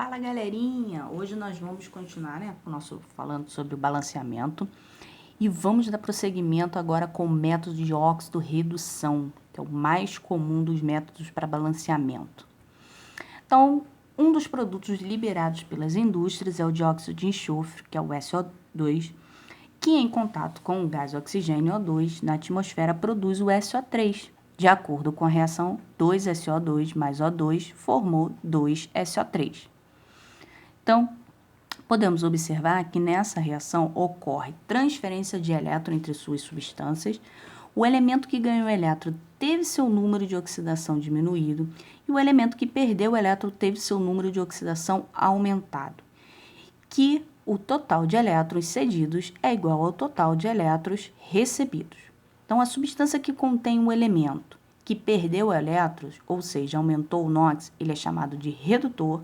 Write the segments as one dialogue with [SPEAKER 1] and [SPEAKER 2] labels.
[SPEAKER 1] Fala, galerinha! Hoje nós vamos continuar, falando sobre o balanceamento e vamos dar prosseguimento agora com o método de óxido-redução, que é o mais comum dos métodos para balanceamento. Então, um dos produtos liberados pelas indústrias é o dióxido de enxofre, que é o SO2, que em contato com o gás oxigênio O2 na atmosfera produz o SO3. De acordo com a reação 2SO2 mais O2 formou 2SO3. Então, podemos observar que nessa reação ocorre transferência de elétron entre suas substâncias, o elemento que ganhou elétron teve seu número de oxidação diminuído e o elemento que perdeu o elétron teve seu número de oxidação aumentado, que o total de elétrons cedidos é igual ao total de elétrons recebidos. Então, a substância que contém um elemento que perdeu elétrons, ou seja, aumentou o NOx, ele é chamado de redutor,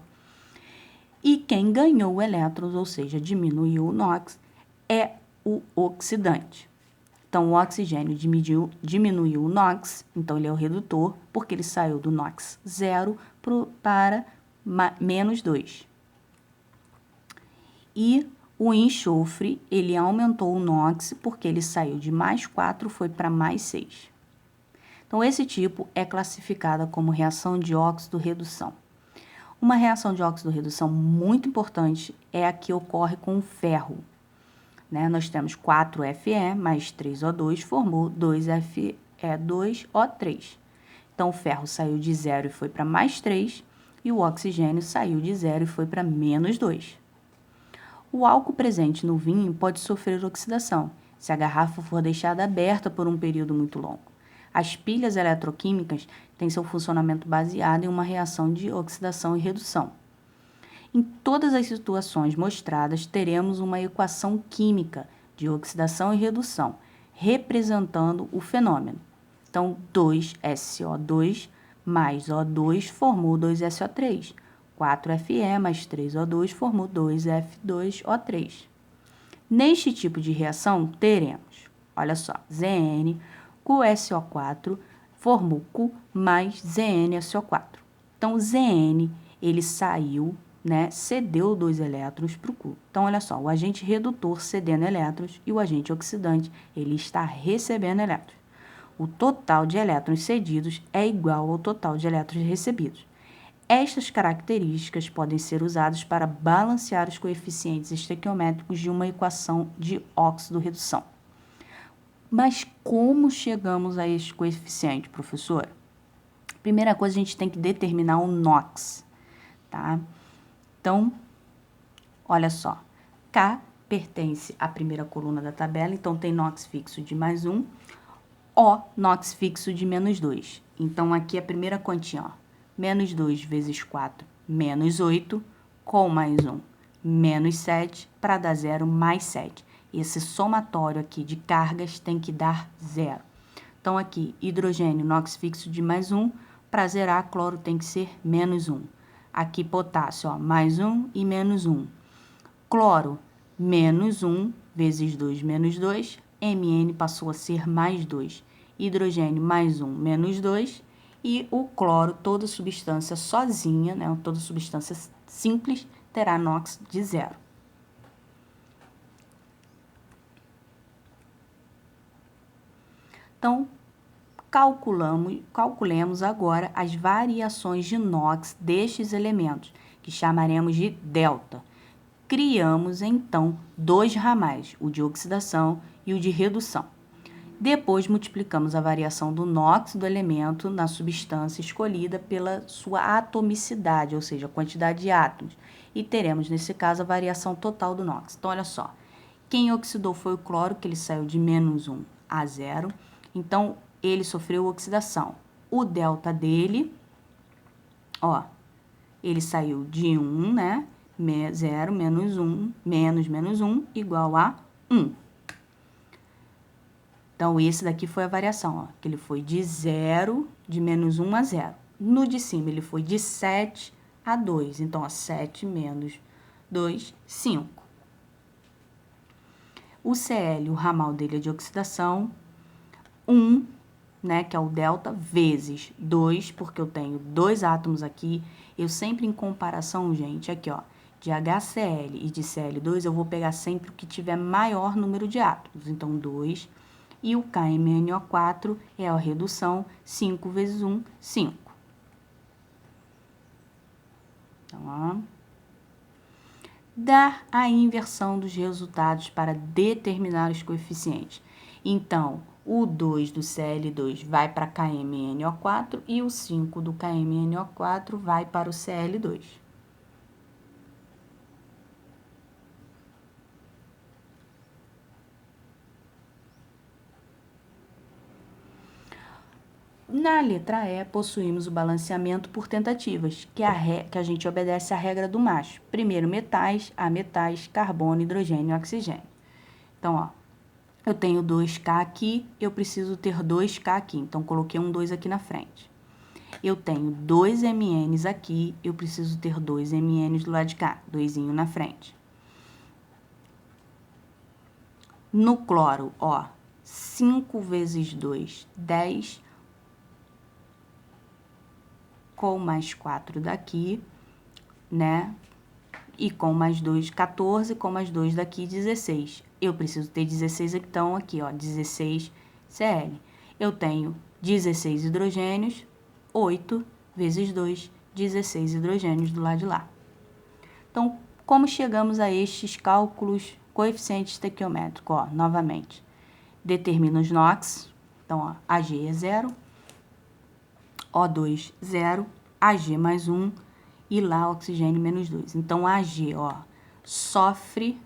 [SPEAKER 1] e quem ganhou elétrons, ou seja, diminuiu o NOx, é o oxidante. Então, o oxigênio diminuiu o NOx, então ele é o redutor, porque ele saiu do NOx 0 para menos 2. E o enxofre, ele aumentou o NOx, porque ele saiu de mais 4, foi para mais 6. Então, esse tipo é classificada como reação de óxido-redução. Uma reação de óxido-redução muito importante é a que ocorre com o ferro. Nós temos 4Fe mais 3O2 formou 2Fe2O3. Então, o ferro saiu de 0 e foi para mais 3, e o oxigênio saiu de 0 e foi para menos 2. O álcool presente no vinho pode sofrer oxidação, se a garrafa for deixada aberta por um período muito longo. As pilhas eletroquímicas têm seu funcionamento baseado em uma reação de oxidação e redução. Em todas as situações mostradas, teremos uma equação química de oxidação e redução, representando o fenômeno. Então, 2SO2 mais O2 formou 2SO3. 4Fe mais 3O2 formou 2F2O3. Neste tipo de reação, teremos, olha só, Zn, QSO4 formou Q mais ZnSO4. Então, o Zn, ele saiu, cedeu 2 elétrons para o Q. Então, olha só, o agente redutor cedendo elétrons e o agente oxidante, ele está recebendo elétrons. O total de elétrons cedidos é igual ao total de elétrons recebidos. Estas características podem ser usadas para balancear os coeficientes estequiométricos de uma equação de óxido-redução. Mas como chegamos a este coeficiente, professora? Primeira coisa, a gente tem que determinar o NOx, tá? Então, olha só, K pertence à primeira coluna da tabela, então tem NOx fixo de mais 1, O, NOx fixo de menos 2. Então, aqui a primeira continha, ó, menos 2 vezes 4, menos 8, com mais 1, menos 7, para dar 0, mais 7. Esse somatório aqui de cargas tem que dar 0. Então, aqui, hidrogênio, NOx fixo de mais 1, para zerar, cloro tem que ser menos 1. Aqui, potássio, ó, mais 1 e menos 1. Cloro, menos 1 vezes 2, menos 2. Mn passou a ser mais 2. Hidrogênio, mais 1, menos 2. E o cloro, toda substância sozinha, toda substância simples, terá NOx de 0. Então, calculemos agora as variações de NOx destes elementos, que chamaremos de delta. Criamos, então, 2 ramais, o de oxidação e o de redução. Depois, multiplicamos a variação do NOx do elemento na substância escolhida pela sua atomicidade, ou seja, a quantidade de átomos, e teremos, nesse caso, a variação total do NOx. Então, olha só, quem oxidou foi o cloro, que ele saiu de menos 1 a 0, então, ele sofreu oxidação. O delta dele, ó, ele saiu de 1, 0, menos 1, menos 1, igual a 1. Então, esse daqui foi a variação, ó, que ele foi de 0, de menos 1 a 0. No de cima, ele foi de 7 a 2. Então, ó, 7 menos 2, 5. O Cl, o ramal dele é de oxidação, 1, que é o delta, vezes 2, porque eu tenho 2 átomos aqui, Eu sempre em comparação, gente, aqui, ó, de HCl e de Cl2, eu vou pegar sempre o que tiver maior número de átomos. Então, 2. E o KMNO4 é a redução 5 vezes 1, 5. Então, ó. Dar a inversão dos resultados para determinar os coeficientes. Então, o 2 do Cl2 vai para KMNO4 e o 5 do KMNO4 vai para o Cl2. Na letra E, possuímos o balanceamento por tentativas, que a gente obedece à regra do macho. Primeiro metais, ametais, carbono, hidrogênio e oxigênio. Então, ó, eu tenho 2K aqui, eu preciso ter 2K aqui. Então, coloquei um 2 aqui na frente. Eu tenho 2 MNs aqui, eu preciso ter 2 MNs do lado de cá, 2 na frente. No cloro, ó, 5 vezes 2, 10, com mais 4 daqui, né? E com mais 2, 14, com mais 2 daqui, 16. Eu preciso ter 16, então, aqui, ó, 16 Cl. Eu tenho 16 hidrogênios, 8 vezes 2, 16 hidrogênios do lado de lá. Então, como chegamos a estes cálculos coeficientes estequiométricos? Ó, novamente, determina os NOx, então, ó, Ag é 0, O2, 0, Ag mais 1 e lá oxigênio menos 2. Então, Ag, ó, sofre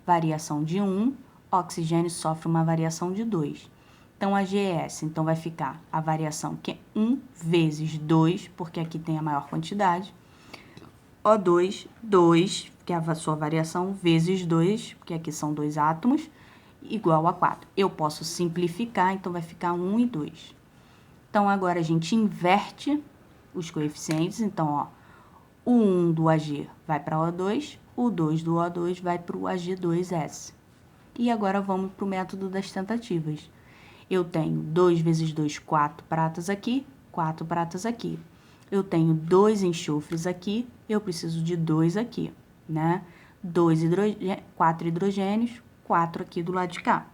[SPEAKER 1] variação de 1, oxigênio sofre uma variação de 2. Então, AgS, então, vai ficar a variação que é 1 vezes 2, porque aqui tem a maior quantidade. O2, 2, que é a sua variação, vezes 2, porque aqui são 2 átomos, igual a 4. Eu posso simplificar, então, vai ficar 1 e 2. Então, agora a gente inverte os coeficientes. Então, ó, o 1 do Ag vai para O2, o 2 do O2 vai para o Ag2S. E agora vamos para o método das tentativas. Eu tenho 2 vezes 2, 4 pratas aqui, 4 pratas aqui. Eu tenho 2 enxofres aqui, eu preciso de 2 aqui, né? 4 hidrogênios, 4 aqui do lado de cá.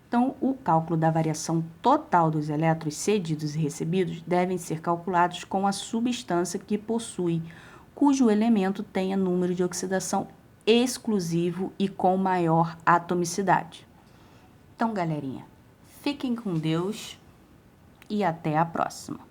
[SPEAKER 1] Então, o cálculo da variação total dos elétrons cedidos e recebidos devem ser calculados com a substância que possui, cujo elemento tenha número de oxidação exclusivo e com maior atomicidade. Então, galerinha, fiquem com Deus e até a próxima.